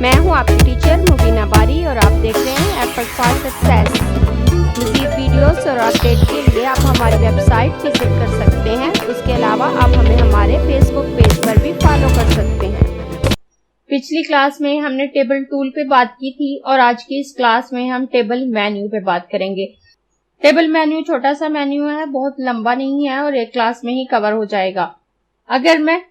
मैं हूं आपकी टीचर मुबीना बारी और आप देख रहे हैं एफर्ट फॉर सक्सेस। मज़ीद वीडियोस और अपडेट के लिए आप हमारी वेबसाइट विजिट कर सकते हैं। इसके अलावा आप हमें हमारे फेसबुक पेज पर भी फॉलो कर सकते हैं। पिछली क्लास में हमने टेबल टूल पे बात की थी और आज की इस क्लास में हम टेबल मेन्यू पे बात करेंगे। टेबल मेन्यू छोटा सा मेन्यू है, बहुत लंबा नहीं है और एक क्लास में ही कवर हो जाएगा। अगर मैं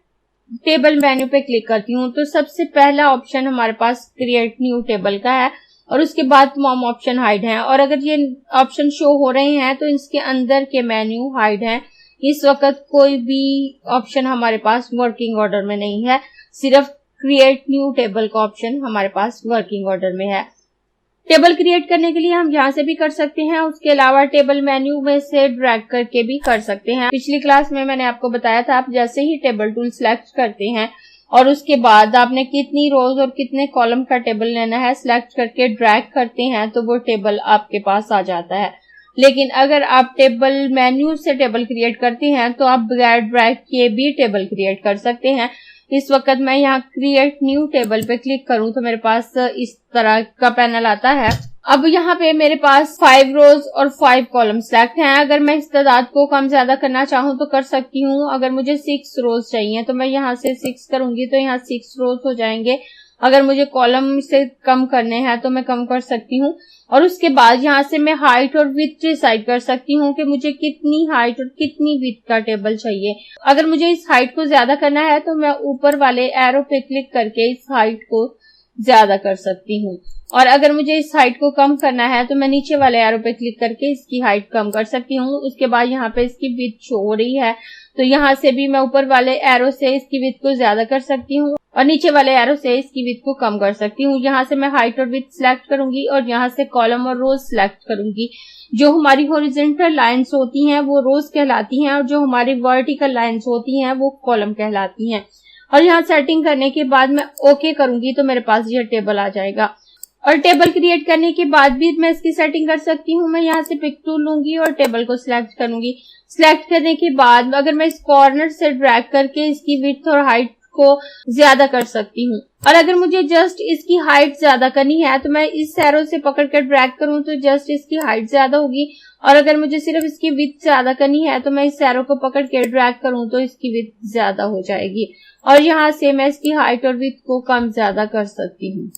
टेबल मेन्यू पे क्लिक करती हूँ तो सबसे पहला ऑप्शन हमारे पास क्रिएट न्यू टेबल का है और उसके बाद तमाम ऑप्शन हाइड हैं। और अगर ये ऑप्शन शो हो रहे हैं तो इसके अंदर के मेन्यू हाइड हैं। इस वक्त कोई भी ऑप्शन हमारे पास वर्किंग ऑर्डर में नहीं है, सिर्फ क्रिएट न्यू टेबल का ऑप्शन हमारे पास वर्किंग ऑर्डर में है। टेबल क्रिएट करने के लिए हम यहाँ से भी कर सकते हैं, उसके अलावा टेबल मेन्यू में से ड्रैग करके भी कर सकते हैं। पिछली क्लास में मैंने आपको बताया था, आप जैसे ही टेबल टूल सिलेक्ट करते हैं और उसके बाद आपने कितनी रोज और कितने कॉलम का टेबल लेना है सिलेक्ट करके ड्रैग करते हैं तो वो टेबल आपके पास आ जाता है। लेकिन अगर आप टेबल मेन्यू से टेबल क्रिएट करते हैं तो आप बगैर ड्रैग किए भी टेबल क्रिएट कर सकते हैं। इस वक्त मैं यहाँ क्रिएट न्यू टेबल पे क्लिक करूं तो मेरे पास इस तरह का पैनल आता है। अब यहाँ पे मेरे पास 5 रोज और 5 कॉलम सिलेक्ट हैं। अगर मैं इस तादाद को कम ज्यादा करना चाहूँ तो कर सकती हूँ। अगर मुझे 6 रोज चाहिए तो मैं यहाँ से 6 करूंगी तो यहाँ 6 रोज हो जाएंगे। अगर मुझे कॉलम से कम करने हैं तो मैं कम कर सकती हूँ और उसके बाद यहाँ से मैं हाइट और विड्थ डिसाइड कर सकती हूँ कि मुझे कितनी हाइट और कितनी विड्थ का टेबल चाहिए। अगर मुझे इस हाइट को ज्यादा करना है तो मैं ऊपर वाले एरो पे क्लिक करके इस हाइट को ज्यादा कर सकती हूँ और अगर मुझे इस हाइट को कम करना है तो मैं नीचे वाले एरो पे क्लिक करके इसकी हाइट कम कर सकती हूँ। उसके बाद यहाँ पे इसकी विड्थ शो हो रही है तो यहाँ से भी मैं ऊपर वाले एरो से इसकी विड्थ को ज्यादा कर सकती हूँ और नीचे वाले एरो से इसकी विड्थ को कम कर सकती हूँ। यहाँ से मैं हाइट और विड्थ सिलेक्ट करूंगी और यहाँ से कॉलम और रोज सिलेक्ट करूंगी। जो हमारी हॉरिजॉन्टल लाइंस होती हैं वो रोज कहलाती हैं और जो हमारी वर्टिकल लाइंस होती हैं वो कॉलम कहलाती हैं। और यहाँ सेटिंग करने के बाद मैं ओके करूंगी तो मेरे पास यह टेबल आ जाएगा। और टेबल क्रिएट करने के बाद भी मैं इसकी सेटिंग कर सकती हूँ। मैं यहाँ से पिक टूल लूंगी और टेबल को सिलेक्ट करूंगी। सिलेक्ट करने के बाद अगर मैं इस कॉर्नर से ड्रैग करके इसकी विड्थ और हाइट को ज्यादा कर सकती हूँ और अगर मुझे जस्ट इसकी हाइट ज्यादा करनी है तो मैं इस एरो से पकड़ कर ड्रैग करूँ तो जस्ट इसकी हाइट ज्यादा होगी और अगर मुझे सिर्फ इसकी विड्थ ज्यादा करनी है तो मैं इस एरो को पकड़ के ड्रैग करूँ तो इसकी विड्थ ज्यादा हो जाएगी और यहाँ से मैं इसकी हाइट और विड्थ को कम ज्यादा कर सकती हूँ।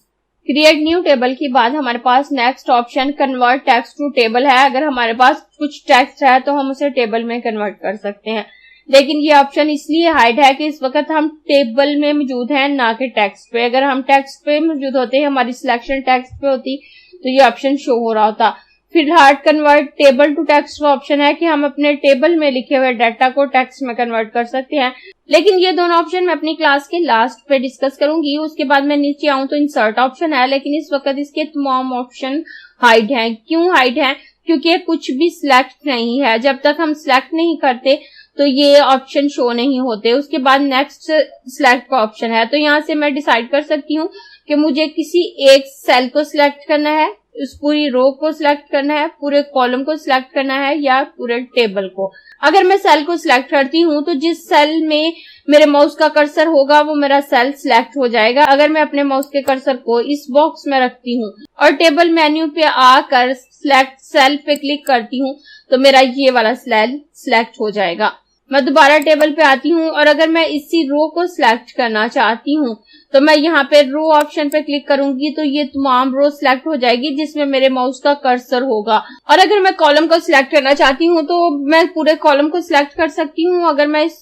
क्रिएट न्यू टेबल के बाद हमारे पास next option convert text to table है। अगर हमारे पास कुछ टेक्स्ट है तो हम उसे टेबल में कन्वर्ट कर सकते हैं, लेकिन ये ऑप्शन इसलिए हाइड है कि इस वक्त हम टेबल में मौजूद हैं ना कि टेक्स्ट पे। अगर हम टेक्स्ट पे मौजूद होते, हमारी सिलेक्शन टेक्स्ट पे होती तो ये ऑप्शन शो हो रहा होता। फिलहाल कन्वर्ट टेबल टू टेक्स्ट का ऑप्शन है कि हम अपने टेबल में लिखे हुए डाटा को टेक्स्ट में कन्वर्ट कर सकते हैं, लेकिन ये दोनों ऑप्शन मैं अपनी क्लास के लास्ट पे डिस्कस करूंगी। उसके बाद मैं नीचे आऊं तो इंसर्ट ऑप्शन है, लेकिन इस वक्त इसके तमाम ऑप्शन हाइड हैं। क्यों हाइड हैं? क्योंकि कुछ भी सिलेक्ट नहीं है। जब तक हम सिलेक्ट नहीं करते तो ये ऑप्शन शो नहीं होते। उसके बाद नेक्स्ट सिलेक्ट का ऑप्शन है, तो यहाँ से मैं डिसाइड कर सकती हूँ कि मुझे किसी एक सेल को सिलेक्ट करना है, उस पूरी रो को सिलेक्ट करना है, पूरे कॉलम को सिलेक्ट करना है या पूरे टेबल को। अगर मैं सेल को सिलेक्ट करती हूँ तो जिस सेल में मेरे माउस का कर्सर होगा वो मेरा सेल सिलेक्ट हो जाएगा। अगर मैं अपने माउस के कर्सर को इस बॉक्स में रखती हूँ और टेबल मेन्यू पे आकर सिलेक्ट सेल पे क्लिक करती हूँ तो मेरा ये वाला सेल सिलेक्ट हो जाएगा। मैं दोबारा टेबल पे आती हूँ और अगर मैं इसी रो को सिलेक्ट करना चाहती हूँ तो मैं यहाँ पे रो ऑप्शन पे क्लिक करूंगी तो ये तमाम रो सिलेक्ट हो जाएगी जिसमें मेरे माउस का कर्सर होगा। और अगर मैं कॉलम को सिलेक्ट करना चाहती हूँ तो मैं पूरे कॉलम को सिलेक्ट कर सकती हूँ। अगर मैं इस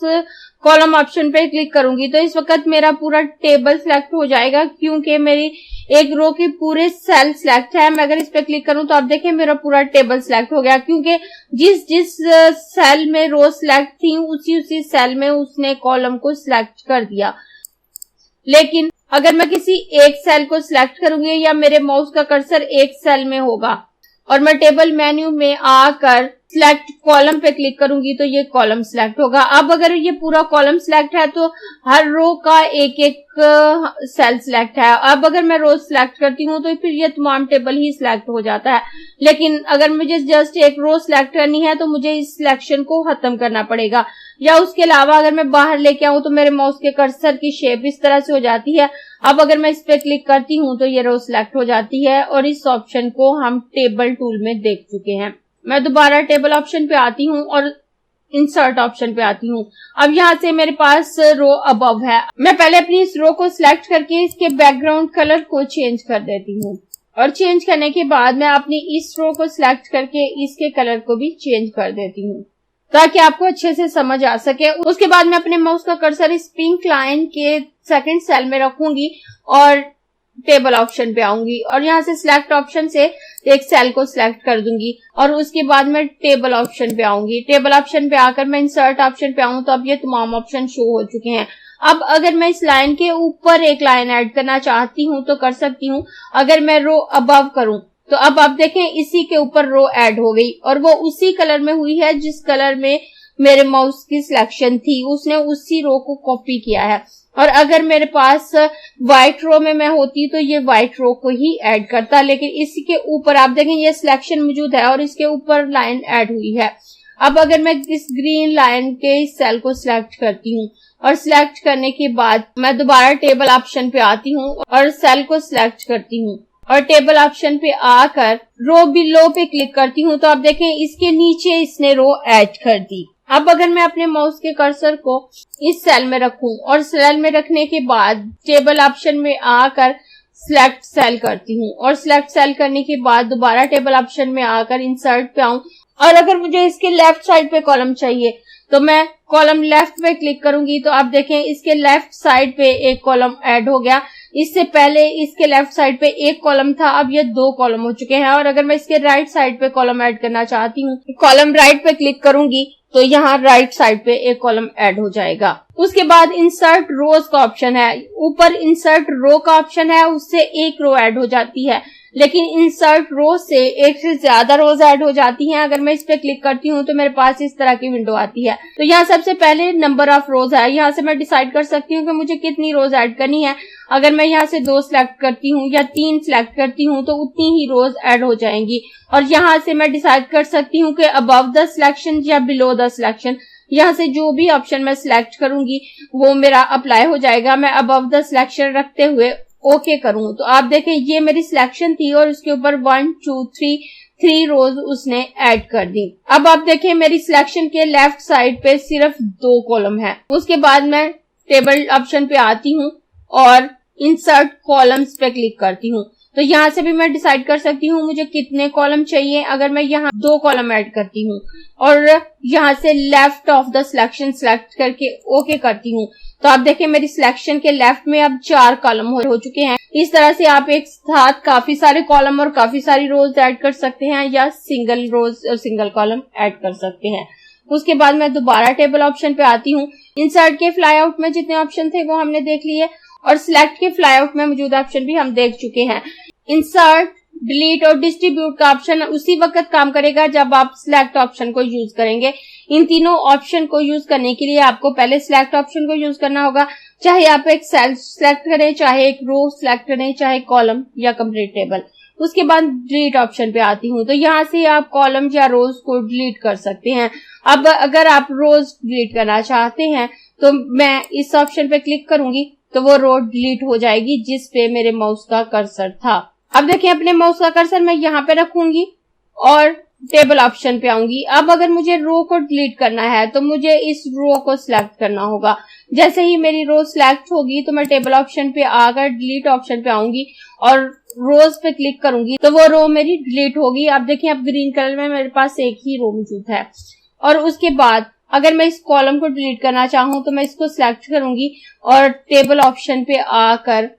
कॉलम ऑप्शन पे क्लिक करूंगी तो इस वक्त मेरा पूरा टेबल सिलेक्ट हो जाएगा क्योंकि मेरी एक रो के पूरे सेल सिलेक्ट है। मैं अगर इस पे क्लिक करूं तो आप देखें मेरा पूरा टेबल सिलेक्ट हो गया क्योंकि जिस जिस सेल में रो सिलेक्ट थी उसी सेल में उसने कॉलम को सिलेक्ट कर दिया। लेकिन अगर मैं किसी एक सेल को सिलेक्ट करूंगी या मेरे माउस का कर्सर एक सेल में होगा और मैं टेबल मेन्यू में आकर सिलेक्ट कॉलम पे क्लिक करूंगी तो ये कॉलम सिलेक्ट होगा। अब अगर ये पूरा कॉलम सिलेक्ट है तो हर रो का एक एक सेल सिलेक्ट है। अब अगर मैं रो सिलेक्ट करती हूँ तो फिर ये तमाम टेबल ही सिलेक्ट हो जाता है। लेकिन अगर मुझे जस्ट एक रो सिलेक्ट करनी है तो मुझे इस सिलेक्शन को खत्म करना पड़ेगा। या उसके अलावा अगर मैं बाहर लेके आऊं तो मेरे माउस के कर्सर की शेप इस तरह से हो जाती है। अब अगर मैं इस पे क्लिक करती हूँ तो ये रो सिलेक्ट हो जाती है और इस ऑप्शन को हम टेबल टूल में देख चुके हैं। मैं दोबारा टेबल ऑप्शन पे आती हूँ और इंसर्ट ऑप्शन पे आती हूँ। अब यहाँ से मेरे पास रो अबव है। मैं पहले अपनी इस रो को सिलेक्ट करके इसके बैकग्राउंड कलर को चेंज कर देती हूँ और चेंज करने के बाद मैं अपनी इस रो को सिलेक्ट करके इसके कलर को भी चेंज कर देती हूँ ताकि आपको अच्छे से समझ आ सके। उसके बाद मैं अपने माउस का कर्सर इस पिंक लाइन के सेकंड सेल में रखूंगी और टेबल ऑप्शन पे आऊंगी और यहाँ से सिलेक्ट ऑप्शन से एक सेल को सिलेक्ट कर दूंगी और उसके बाद मैं टेबल ऑप्शन पे आऊंगी। टेबल ऑप्शन पे आकर मैं इंसर्ट ऑप्शन पे आऊं तो अब ये तमाम ऑप्शन शो हो चुके हैं। अब अगर मैं इस लाइन के ऊपर एक लाइन ऐड करना चाहती हूँ तो कर सकती हूँ। अगर मैं रो अबव करूं तो अब आप देखें इसी के ऊपर रो ऐड हो गई और वो उसी कलर में हुई है जिस कलर में मेरे माउस की सिलेक्शन थी, उसने उसी रो को कॉपी किया है। और अगर मेरे पास व्हाइट रो में मैं होती तो ये व्हाइट रो को ही ऐड करता, लेकिन इसके ऊपर आप देखें ये सिलेक्शन मौजूद है और इसके ऊपर लाइन ऐड हुई है। अब अगर मैं इस ग्रीन लाइन के इस सेल को सिलेक्ट करती हूँ और सिलेक्ट करने के बाद मैं दोबारा टेबल ऑप्शन पे आती हूँ और सेल को सिलेक्ट करती हूँ और टेबल ऑप्शन पे आकर रो बिलो पे क्लिक करती हूँ तो आप देखें इसके नीचे इसने रो ऐड कर दी। अब अगर मैं अपने माउस के कर्सर को इस सेल में रखूं और सेल में रखने के बाद टेबल ऑप्शन में आकर सिलेक्ट सेल करती हूँ और सिलेक्ट सेल करने के बाद दोबारा टेबल ऑप्शन में आकर इंसर्ट पे आऊं और अगर मुझे इसके लेफ्ट साइड पे कॉलम चाहिए तो मैं कॉलम लेफ्ट पे क्लिक करूंगी तो आप देखें इसके लेफ्ट साइड पे एक कॉलम ऐड हो गया। इससे पहले इसके लेफ्ट साइड पे एक कॉलम था, अब ये 2 कॉलम हो चुके हैं। और अगर मैं इसके राइट साइड पे कॉलम ऐड करना चाहती हूँ, कॉलम राइट पे क्लिक करूंगी तो यहाँ राइट साइड पे एक कॉलम ऐड हो जाएगा। उसके बाद इंसर्ट रोज का ऑप्शन है, ऊपर इंसर्ट रो का ऑप्शन है, उससे एक रो ऐड हो जाती है, लेकिन इंसर्ट रो से एक से ज्यादा रोज ऐड हो जाती हैं। अगर मैं इस पे क्लिक करती हूँ तो मेरे पास इस तरह की विंडो आती है। तो यहाँ सबसे पहले नंबर ऑफ रोज है, यहाँ से मैं डिसाइड कर सकती हूँ कि मुझे कितनी रोज ऐड करनी है। अगर मैं यहाँ से 2 सिलेक्ट करती हूँ या 3 सिलेक्ट करती हूँ तो उतनी ही रोज ऐड हो जाएंगी। और यहाँ से मैं डिसाइड कर सकती हूँ कि अबव द सिलेक्शन या बिलो द सिलेक्शन, यहाँ से जो भी ऑप्शन मैं सिलेक्ट करूंगी वो मेरा अप्लाई हो जाएगा। मैं अबव द सिलेक्शन रखते हुए ओके करूं तो आप देखें ये मेरी सिलेक्शन थी और उसके ऊपर 1 2 3 रोज उसने ऐड कर दी। अब आप देखें मेरी सिलेक्शन के लेफ्ट साइड पे सिर्फ 2 कॉलम है। उसके बाद मैं टेबल ऑप्शन पे आती हूँ और इंसर्ट कॉलम्स पे क्लिक करती हूँ तो यहाँ से भी मैं डिसाइड कर सकती हूँ मुझे कितने कॉलम चाहिए। अगर मैं यहाँ 2 कॉलम ऐड करती हूँ और यहाँ से left of the selection select करके ओके करती हूँ तो आप देखें मेरी सिलेक्शन के लेफ्ट में अब 4 कॉलम हो चुके हैं। इस तरह से आप एक साथ काफी सारे कॉलम और काफी सारी रोज ऐड कर सकते हैं या सिंगल रोज और सिंगल कॉलम ऐड कर सकते हैं। उसके बाद मैं दोबारा टेबल ऑप्शन पे आती हूँ। इंसर्ट के फ्लाई आउट में जितने ऑप्शन थे वो हमने देख लिए और सिलेक्ट के फ्लाई आउट में मौजूद ऑप्शन भी हम देख चुके हैं। इंसर्ट, डिलीट और डिस्ट्रीब्यूट का ऑप्शन उसी वक्त काम करेगा जब आप सिलेक्ट ऑप्शन को यूज करेंगे। इन तीनों ऑप्शन को यूज करने के लिए आपको पहले सिलेक्ट ऑप्शन को यूज करना होगा, चाहे आप एक सेल सिलेक्ट करें, चाहे एक रो सिलेक्ट करें, चाहे कॉलम या कंप्लीट टेबल। उसके बाद डिलीट ऑप्शन पे आती हूँ तो यहाँ से आप कॉलम या रोज को डिलीट कर सकते हैं। अब अगर आप रोज डिलीट करना चाहते हैं तो मैं इस ऑप्शन पे क्लिक करूंगी तो वो रो डिलीट हो जाएगी जिस पे मेरे माउस का कर्सर था। अब देखिए अपने माउस का कर्सर मैं यहाँ पे रखूंगी और टेबल ऑप्शन पे आऊंगी। अब अगर मुझे रो को डिलीट करना है तो मुझे इस रो को सिलेक्ट करना होगा। जैसे ही मेरी रो सिलेक्ट होगी तो मैं टेबल ऑप्शन पे आकर डिलीट ऑप्शन पे आऊंगी और रोज पे क्लिक करूंगी तो वो रो मेरी डिलीट होगी। आप देखिए अब ग्रीन कलर में मेरे पास एक ही रो मौजूद है। और उसके बाद अगर मैं इस कॉलम को डिलीट करना चाहूँ तो मैं इसको सिलेक्ट करूंगी और टेबल ऑप्शन पे आकर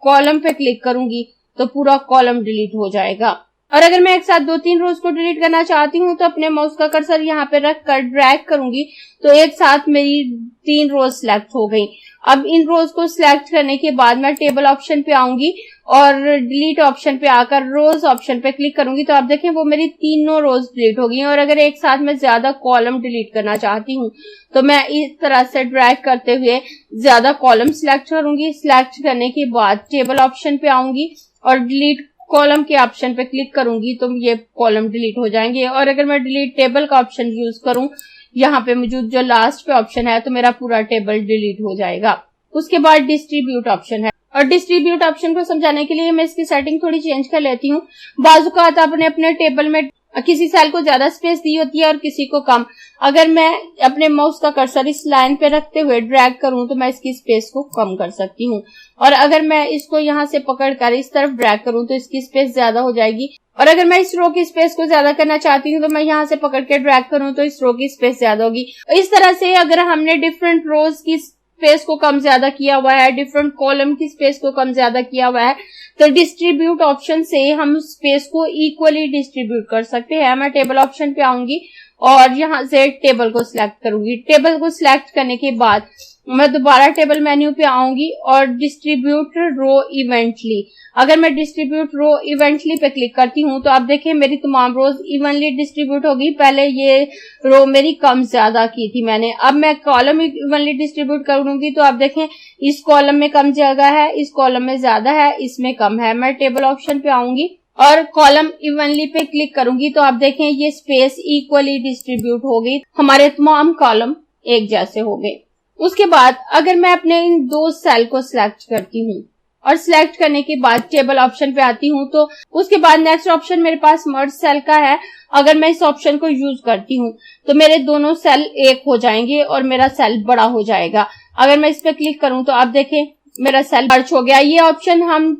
कॉलम पे क्लिक करूंगी तो पूरा कॉलम डिलीट हो जाएगा। और अगर मैं एक साथ 2-3 रोज को डिलीट करना चाहती हूँ तो अपने माउस का कर्सर यहाँ पे रख कर ड्रैग करूंगी तो एक साथ मेरी 3 रोज सिलेक्ट हो गई। अब इन रोज को सिलेक्ट करने के बाद मैं टेबल ऑप्शन पे आऊंगी और डिलीट ऑप्शन पे आकर रोज ऑप्शन पे क्लिक करूंगी तो आप देखें वो मेरी तीनों रोज डिलीट हो गई। और अगर एक साथ मैं ज्यादा कॉलम डिलीट करना चाहती हूँ तो मैं इस तरह से ड्रैग करते हुए ज्यादा कॉलम सिलेक्ट करूंगी। सिलेक्ट करने के बाद टेबल ऑप्शन पे आऊंगी और डिलीट कॉलम के ऑप्शन पे क्लिक करूंगी तो ये कॉलम डिलीट हो जाएंगे। और अगर मैं डिलीट टेबल का ऑप्शन यूज करूं यहाँ पे मौजूद जो लास्ट पे ऑप्शन है तो मेरा पूरा टेबल डिलीट हो जाएगा। उसके बाद डिस्ट्रीब्यूट ऑप्शन है, और डिस्ट्रीब्यूट ऑप्शन को समझाने के लिए मैं इसकी सेटिंग थोड़ी चेंज कर लेती हूँ। बाजुकात आपने अपने टेबल में किसी सेल को ज्यादा स्पेस दी होती है और किसी को कम। अगर मैं अपने माउस का कर्सर इस लाइन पे रखते हुए ड्रैग करूं तो मैं इसकी स्पेस को कम कर सकती हूँ, और अगर मैं इसको यहाँ से पकड़कर इस तरफ ड्रैग करूं तो इसकी स्पेस ज्यादा हो जाएगी। और अगर मैं इस रो की स्पेस को ज्यादा करना चाहती हूँ तो मैं यहाँ से पकड़ के ड्रैग करूं तो इस रो की स्पेस ज्यादा होगी। इस तरह से अगर हमने डिफरेंट रोज की स्पेस को कम ज्यादा किया हुआ है, डिफरेंट कॉलम की स्पेस को कम ज्यादा किया हुआ है, तो डिस्ट्रीब्यूट ऑप्शन से हम स्पेस को इक्वली डिस्ट्रीब्यूट कर सकते हैं। मैं टेबल ऑप्शन पे आऊंगी और यहाँ से टेबल को सिलेक्ट करूंगी। टेबल को सिलेक्ट करने के बाद मैं दोबारा टेबल मेन्यू पे आऊंगी और डिस्ट्रीब्यूट रो इवेंटली, अगर मैं डिस्ट्रीब्यूट रो इवेंटली पे क्लिक करती हूँ तो आप देखें मेरी तमाम रोज इवनली डिस्ट्रीब्यूट होगी। पहले ये रो मेरी कम ज्यादा की थी मैंने, अब मैं कॉलम इवनली डिस्ट्रीब्यूट करूंगी तो आप देखें इस कॉलम में कम जगह है, इस कॉलम में ज्यादा है, इसमें कम है। मैं टेबल ऑप्शन पे आऊंगी और कॉलम इवनली पे क्लिक करूंगी तो आप देखें ये स्पेस इक्वली डिस्ट्रीब्यूट हो गई, हमारे तमाम कॉलम एक जैसे हो गए। उसके बाद अगर मैं अपने इन दो सेल को सिलेक्ट करती हूँ और सिलेक्ट करने के बाद टेबल ऑप्शन पे आती हूँ तो उसके बाद नेक्स्ट ऑप्शन मेरे पास मर्ज सेल का है। अगर मैं इस ऑप्शन को यूज करती हूँ तो मेरे दोनों सेल एक हो जाएंगे और मेरा सेल बड़ा हो जाएगा। अगर मैं इस पे क्लिक करूँ तो आप देखें मेरा सेल मर्ज हो गया। ये ऑप्शन हम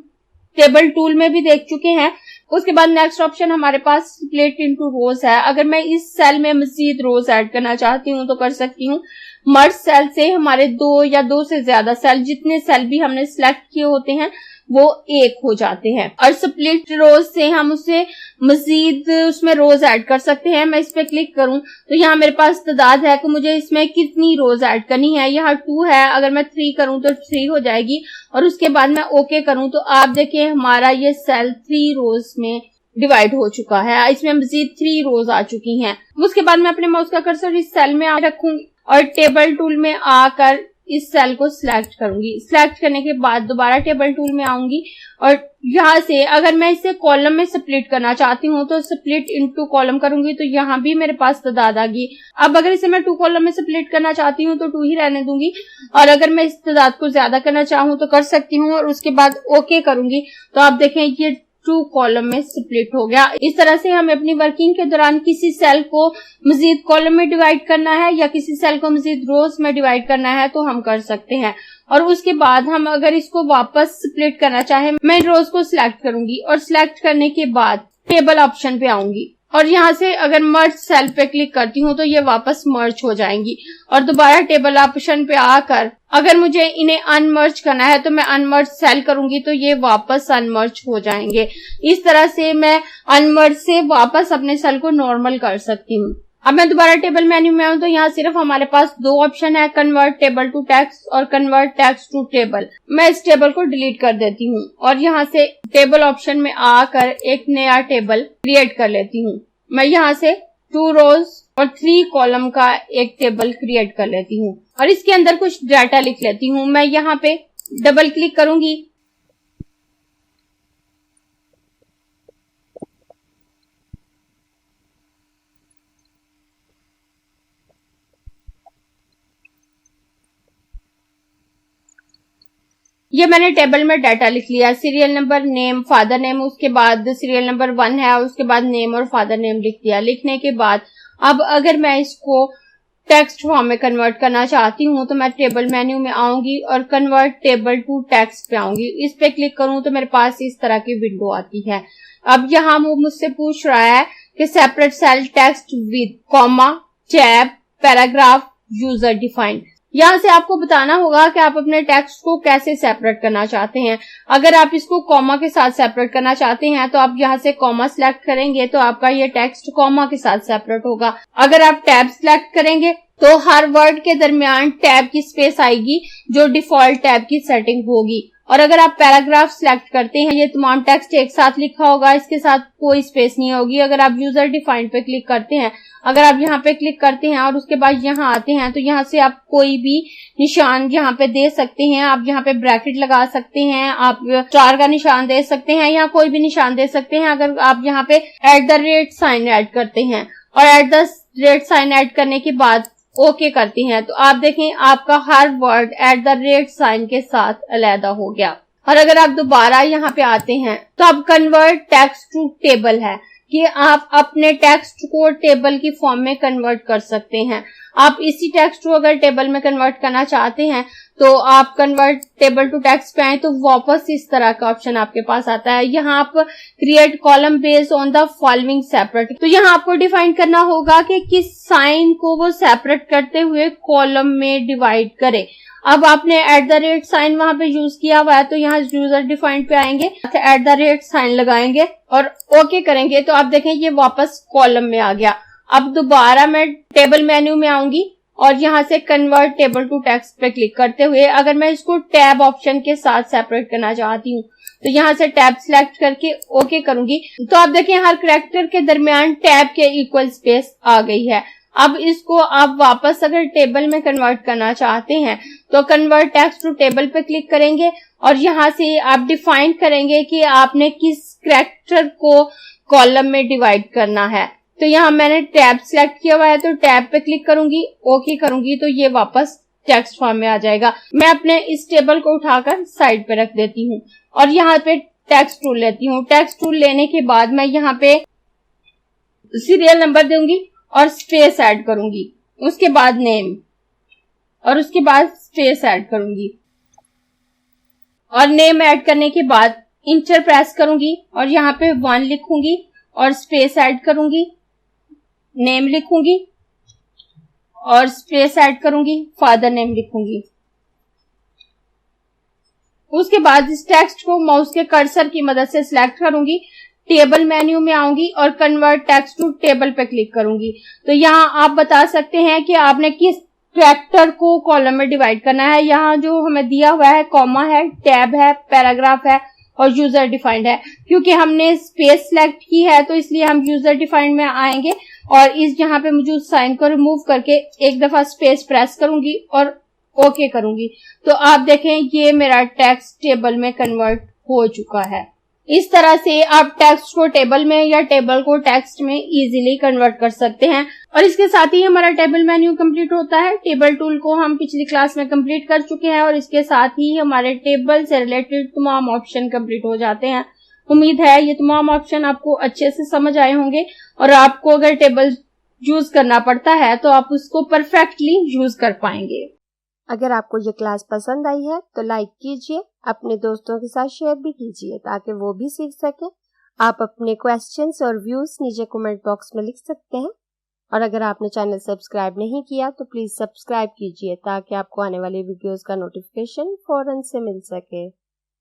टेबल टूल में भी देख चुके हैं। उसके बाद नेक्स्ट ऑप्शन हमारे पास स्प्लिट इनटू रोज है। अगर मैं इस सेल में मजीद रोज ऐड करना चाहती हूँ तो कर सकती हूँ। मर्ज सेल से हमारे दो या दो से ज्यादा सेल, जितने सेल भी हमने सिलेक्ट किए होते हैं वो एक हो जाते हैं, और स्प्लिट रोज से हम उसे मजीद उसमें रोज ऐड कर सकते हैं। मैं इस पे क्लिक करूं तो यहाँ मेरे पास तादाद है कि मुझे इसमें कितनी रोज ऐड करनी है। यहाँ 2 है, अगर मैं 3 करूं तो 3 हो जाएगी, और उसके बाद मैं ओके करूं तो आप देखिए हमारा ये सेल 3 रोज में डिवाइड हो चुका है। इसमें मजीद 3 रोज आ चुकी हैं। उसके बाद मैं अपने माउस का कर्सर इस सेल में रखूंगी और टेबल टूल में आकर इस सेल को सिलेक्ट करूंगी। सिलेक्ट करने के बाद दोबारा टेबल टूल में आऊंगी और यहाँ से अगर मैं इसे कॉलम में स्प्लिट करना चाहती हूँ तो स्प्लिट इनटू कॉलम करूंगी तो यहाँ भी मेरे पास तादाद आ गई। अब अगर इसे मैं 2 कॉलम में स्प्लिट करना चाहती हूँ तो 2 ही रहने दूंगी, और अगर मैं इस तादाद को ज्यादा करना चाहूँ तो कर सकती हूँ, और उसके बाद ओके करूंगी तो आप देखें ये 2 कॉलम में स्प्लिट हो गया। इस तरह से हमें अपनी वर्किंग के दौरान किसी सेल को मजीद कॉलम में डिवाइड करना है या किसी सेल को मजीद रोज में डिवाइड करना है तो हम कर सकते हैं। और उसके बाद हम अगर इसको वापस स्प्लिट करना चाहें, मैं रोज को सिलेक्ट करूंगी और सिलेक्ट करने के बाद टेबल ऑप्शन पे आऊंगी और यहाँ से अगर मर्ज सेल पे क्लिक करती हूँ तो ये वापस मर्ज हो जाएंगी, और दोबारा टेबल ऑप्शन पे आकर अगर मुझे इन्हें अनमर्ज करना है तो मैं अनमर्ज सेल करूंगी तो ये वापस अनमर्ज हो जाएंगे। इस तरह से मैं अनमर्ज से वापस अपने सेल को नॉर्मल कर सकती हूँ। अब मैं दोबारा टेबल मेन्यू में आऊँ तो यहाँ सिर्फ हमारे पास 2 ऑप्शन है, कन्वर्ट टेबल टू टेक्स्ट और कन्वर्ट टेक्स्ट टू टेबल। मैं इस टेबल को डिलीट कर देती हूँ और यहाँ से टेबल ऑप्शन में आकर एक नया टेबल क्रिएट कर लेती हूँ। मैं यहाँ से 2 रोज और 3 कॉलम का एक टेबल क्रिएट कर लेती हूँ और इसके अंदर कुछ डाटा लिख लेती हूँ। मैं यहाँ पे डबल क्लिक करूंगी ये मैंने टेबल में डाटा लिख लिया, serial number, name, father name, उसके बाद सीरियल नंबर 1 है और उसके बाद नेम और फादर नेम लिख दिया। लिखने के बाद अब अगर मैं इसको टेक्स्ट फॉर्म में कन्वर्ट करना चाहती हूँ तो मैं टेबल मेन्यू में आऊंगी और कन्वर्ट टेबल टू टेक्स्ट पे आऊंगी। इस पे क्लिक करूं तो मेरे पास इस तरह की विंडो आती है। अब यहाँ वो मुझसे पूछ रहा है कि separate cell text with comma, tab, paragraph, user defined. यहाँ से आपको बताना होगा कि आप अपने टेक्स्ट को कैसे सेपरेट करना चाहते हैं। अगर आप इसको कॉमा के साथ सेपरेट करना चाहते हैं तो आप यहाँ से कॉमा सिलेक्ट करेंगे तो आपका ये टेक्स्ट कॉमा के साथ सेपरेट होगा। अगर आप टैब सिलेक्ट करेंगे तो हर वर्ड के दरमियान टैब की स्पेस आएगी जो डिफॉल्ट टैब की सेटिंग होगी। और अगर आप पैराग्राफ सिलेक्ट करते हैं ये तमाम टेक्स्ट एक साथ लिखा होगा, इसके साथ कोई स्पेस नहीं होगी। अगर आप यूजर डिफाइंड पे क्लिक करते हैं, अगर आप यहाँ पे क्लिक करते हैं और उसके बाद यहाँ आते हैं तो यहाँ से आप कोई भी निशान यहाँ पे दे सकते हैं। आप यहाँ पे ब्रैकेट लगा सकते हैं, आप स्टार का निशान दे सकते हैं, यहाँ कोई भी निशान दे सकते हैं। अगर आप यहाँ पे @ साइन ऐड करते हैं और @साइन ऐड करने के बाद ओके करती हैं तो आप देखें आपका हर वर्ड @साइन के साथ अलहदा हो गया। और अगर आप दोबारा यहाँ पे आते हैं तो अब कन्वर्ट टेक्स्ट टू टेबल है कि आप अपने टेक्स्ट को टेबल की फॉर्म में कन्वर्ट कर सकते हैं। आप इसी टेक्स्ट को अगर टेबल में कन्वर्ट करना चाहते हैं तो आप कन्वर्ट टेबल टू टेक्स्ट पे आए तो वापस इस तरह का ऑप्शन आपके पास आता है। यहाँ आप create column based on the following separate, तो यहाँ आपको डिफाइन करना होगा कि किस साइन को वो सेपरेट करते हुए कॉलम में डिवाइड करे। अब आपने @साइन वहां पे यूज किया हुआ है तो यहाँ यूजर डिफाइंड पे आएंगे, @साइन लगाएंगे और ओके करेंगे तो आप देखें ये वापस कॉलम में आ गया। अब दोबारा मैं टेबल मेन्यू में आऊंगी और यहाँ से कन्वर्ट टेबल टू टेक्स्ट पे क्लिक करते हुए अगर मैं इसको टैब ऑप्शन के साथ सेपरेट करना चाहती हूँ तो यहाँ से टैब सिलेक्ट करके ओके करूंगी तो आप देखें हर कैरेक्टर के दरमियान टैब के इक्वल स्पेस आ गई है। अब इसको आप वापस अगर टेबल में कन्वर्ट करना चाहते हैं तो कन्वर्ट टेक्स्ट टू टेबल पे क्लिक करेंगे और यहाँ से आप डिफाइन करेंगे कि आपने किस कैरेक्टर को कॉलम में डिवाइड करना है। तो यहाँ मैंने टैब सिलेक्ट किया हुआ है तो टैब पे क्लिक करूंगी, ओके करूंगी तो ये वापस टेक्स्ट फॉर्म में आ जाएगा। मैं अपने इस टेबल को उठाकर साइड पे रख देती हूँ और यहाँ पे टेक्स्ट टूल लेती हूँ। टेक्स्ट टूल लेने के बाद मैं यहाँ पे सीरियल नंबर दूंगी और स्पेस ऐड करूंगी, उसके बाद नेम और उसके बाद स्पेस ऐड करूंगी और नेम ऐड करने के बाद इंटर प्रेस करूंगी और यहाँ पे 1 लिखूंगी और स्पेस ऐड करूंगी, नेम लिखूंगी और स्पेस ऐड करूंगी, फादर नेम लिखूंगी। उसके बाद इस टेक्स्ट को माउस के कर्सर की मदद से सिलेक्ट करूंगी, टेबल मेन्यू में आऊंगी और कन्वर्ट टेक्स्ट टू टेबल पे क्लिक करूंगी। तो यहाँ आप बता सकते हैं कि आपने किस कैरेक्टर को कॉलम में डिवाइड करना है। यहाँ जो हमें दिया हुआ है कॉमा है, टैब है, पैराग्राफ है और यूजर डिफाइंड है। क्योंकि हमने स्पेस सिलेक्ट की है तो इसलिए हम यूजर डिफाइंड में आएंगे और इस यहाँ पे मौजूद साइन को रिमूव करके एक दफा स्पेस प्रेस करूंगी और ओके करूंगी तो आप देखें ये मेरा टेक्स्ट टेबल में कन्वर्ट हो चुका है। इस तरह से आप टेक्स्ट को टेबल में या टेबल को टेक्स्ट में इजीली कन्वर्ट कर सकते हैं। और इसके साथ ही हमारा टेबल मेन्यू कंप्लीट होता है। टेबल टूल को हम पिछली क्लास में कंप्लीट कर चुके हैं और इसके साथ ही हमारे टेबल से रिलेटेड तमाम ऑप्शन कंप्लीट हो जाते हैं। उम्मीद है ये तमाम ऑप्शन आपको अच्छे से समझ आए होंगे और आपको अगर टेबल यूज करना पड़ता है तो आप उसको परफेक्टली यूज कर पाएंगे। अगर आपको ये क्लास पसंद आई है तो लाइक कीजिए, अपने दोस्तों के साथ शेयर भी कीजिए ताकि वो भी सीख सकें। आप अपने क्वेश्चंस और व्यूज नीचे कमेंट बॉक्स में लिख सकते हैं और अगर आपने चैनल सब्सक्राइब नहीं किया तो प्लीज सब्सक्राइब कीजिए ताकि आपको आने वाली वीडियोस का नोटिफिकेशन फौरन से मिल सके।